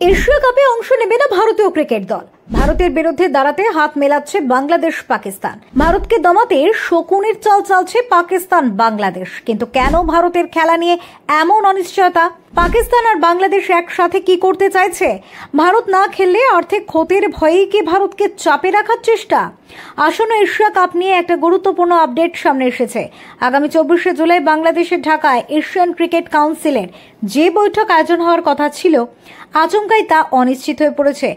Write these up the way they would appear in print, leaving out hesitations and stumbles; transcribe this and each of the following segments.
Asia কাপে অংশ নেবে না ভারতীয় ক্রিকেট দল। ভারতের বিরুদ্ধে দাঁড়াতে হাত মেলাচ্ছে বাংলাদেশ পাকিস্তান। ভারতকে দমাতে শকুনের চাল চালছে পাকিস্তান বাংলাদেশ। কিন্তু কেন ভারতের খেলা নিয়ে এমন অনিশ্চয়তা? পাকিস্তান আর বাংলাদেশ একসাথে কি করতে চাইছে? ভারত না খেললে আর্থিক ক্ষতির ভয়েই কি ভারতকে চাপে রাখার চেষ্টা? আসন্ন এশিয়া কাপ নিয়ে একটা গুরুত্বপূর্ণ আপডেট সামনে এসেছে। আগামী 24শে জুলাই বাংলাদেশের ঢাকায় এশিয়ান ক্রিকেট কাউন্সিলের যে বৈঠক আয়োজন হওয়ার কথা ছিল, আচমকাই তা অনিশ্চিত হয়ে পড়েছে।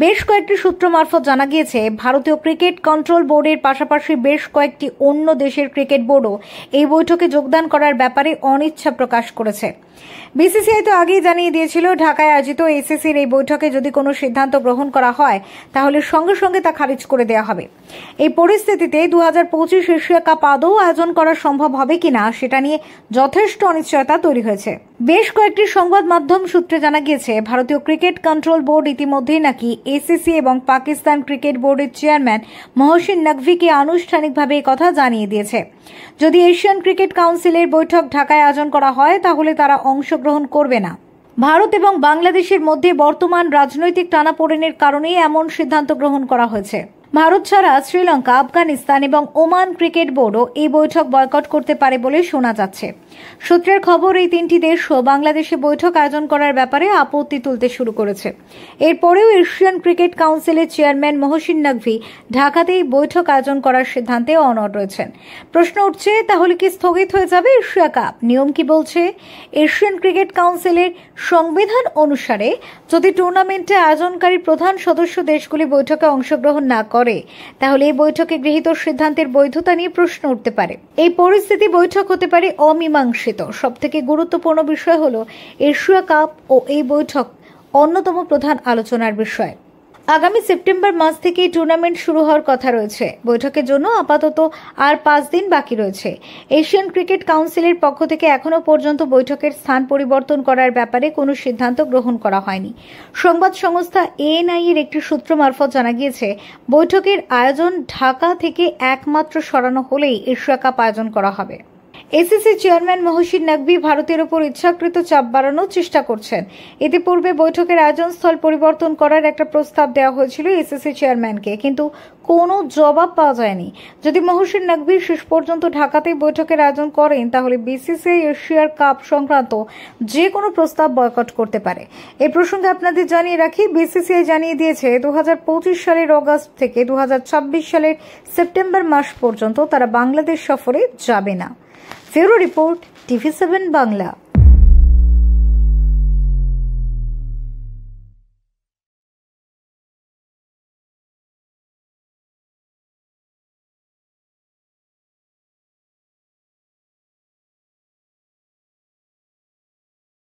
বেশ কয়েকটি সূত্র মারফত জানা গিয়েছে, ভারতীয় ক্রিকেট কন্ট্রোল বোর্ডের পাশাপাশি বেশ কয়েকটি অন্য দেশের ক্রিকেট বোর্ডও এই বৈঠকে যোগদান করার ব্যাপারে অনিচ্ছা প্রকাশ করেছে। বিসিসিআই তো আগেই জানিয়ে দিয়েছিল, ঢাকায় আয়োজিত এসিসির এই বৈঠকে যদি কোনো সিদ্ধান্ত গ্রহণ করা হয় তাহলে সঙ্গে সঙ্গে তা খারিজ করে দেওয়া হবে। এই পরিস্থিতিতে 2025 এশিয়া কাপ আদৌ আয়োজন করা সম্ভব হবে কিনা সেটা নিয়ে যথেষ্ট অনিশ্চয়তা তৈরি হয়েছে। বেশ কয়েকটি সংবাদ মাধ্যম সূত্রে জানা গিয়েছে, ভারতীয় ক্রিকেট কন্ট্রোল বোর্ড ইতিমধ্যেই নাকি এসিসি এবং পাকিস্তান ক্রিকেট বোর্ডের চেয়ারম্যান মহসিন নকভিকে আনুষ্ঠানিকভাবে এই কথা জানিয়ে দিয়েছে। যদি এশিয়ান ক্রিকেট কাউন্সিলের বৈঠক ঢাকায় আয়োজন করা হয় তাহলে তারা অংশগ্রহণ করবে না। ভারত এবং বাংলাদেশের মধ্যে বর্তমান রাজনৈতিক টানাপোড়েনের কারণেই এমন সিদ্ধান্ত গ্রহণ করা হয়েছে। ভারত ছাড়া শ্রীলঙ্কা, আফগানিস্তান এবং ওমান ক্রিকেট বোর্ডও এই বৈঠক বয়কট করতে পারে বলে শোনা যাচ্ছে। সূত্রের খবর, এই তিনটি দেশও বাংলাদেশে বৈঠক আয়োজন করার ব্যাপারে আপত্তি তুলতে শুরু করেছে। এরপরেও এশিয়ান ক্রিকেট কাউন্সিলের চেয়ারম্যান মহসিন নকভি ঢাকাতেই বৈঠক আয়োজন করার সিদ্ধান্তে অনড় রয়েছেন। প্রশ্ন উঠছে, তাহলে কি স্থগিত হয়ে যাবে এশিয়া কাপ? নিয়ম কি বলছে? এশিয়ান ক্রিকেট কাউন্সিলের সংবিধান অনুসারে যদি টুর্নামেন্টে আয়োজনকারী প্রধান সদস্য দেশগুলি বৈঠকে অংশগ্রহণ না করে তাহলে এই বৈঠকে গৃহীত সিদ্ধান্তের বৈধতা নিয়ে প্রশ্ন উঠতে পারে। এই পরিস্থিতি বৈঠক হতে পারে অমীমাংসিত। সবথেকে গুরুত্বপূর্ণ বিষয় হলো এশিয়া কাপ ও এই বৈঠক অন্যতম প্রধান আলোচনার বিষয়। আগামী সেপ্টেম্বর মাস থেকে টুর্নামেন্ট শুরু হওয়ার কথা রয়েছে। বৈঠকের জন্য আপাতত আর 5 দিন বাকি রয়েছে। এশিয়ান ক্রিকেট কাউন্সিলের পক্ষ থেকে এখনো পর্যন্ত বৈঠকের স্থান পরিবর্তন করার ব্যাপারে কোনো সিদ্ধান্ত গ্রহণ করা হয়নি। সংবাদ সংস্থা এএনআই এর একটি সূত্র মারফত জানা গিয়েছে, বৈঠকের আয়োজন ঢাকা থেকে একমাত্র সরানো হলেই এশিয়া কাপ আয়োজন করা হবে। এসিসি চেয়ারম্যান মহসিন নকভি ভারতের উপর ইচ্ছাকৃত চাপ বাড়ানোর চেষ্টা করছেন। ইতিপূর্বে বৈঠকের আয়োজন স্থল পরিবর্তন করার একটা প্রস্তাব দেওয়া হয়েছিল এসিসি চেয়ারম্যানকে, কিন্তু কোনো জবাব পাওয়া যায়নি। যদি মহসিন নকভি শেষ পর্যন্ত ঢাকাতেই বৈঠকের আয়োজন করেন তাহলে বিসিসিআই এশিয়ার কাপ সংক্রান্ত যে কোনো প্রস্তাব বয়কট করতে পারে। এই প্রসঙ্গে আপনাদের জানিয়ে রাখি, বিসিসিআই জানিয়ে দিয়েছে 2025 সালের অগাস্ট থেকে 2026 সালের সেপ্টেম্বর মাস পর্যন্ত তারা বাংলাদেশ সফরে যাবে না। Bureau report, TV7 Bangla.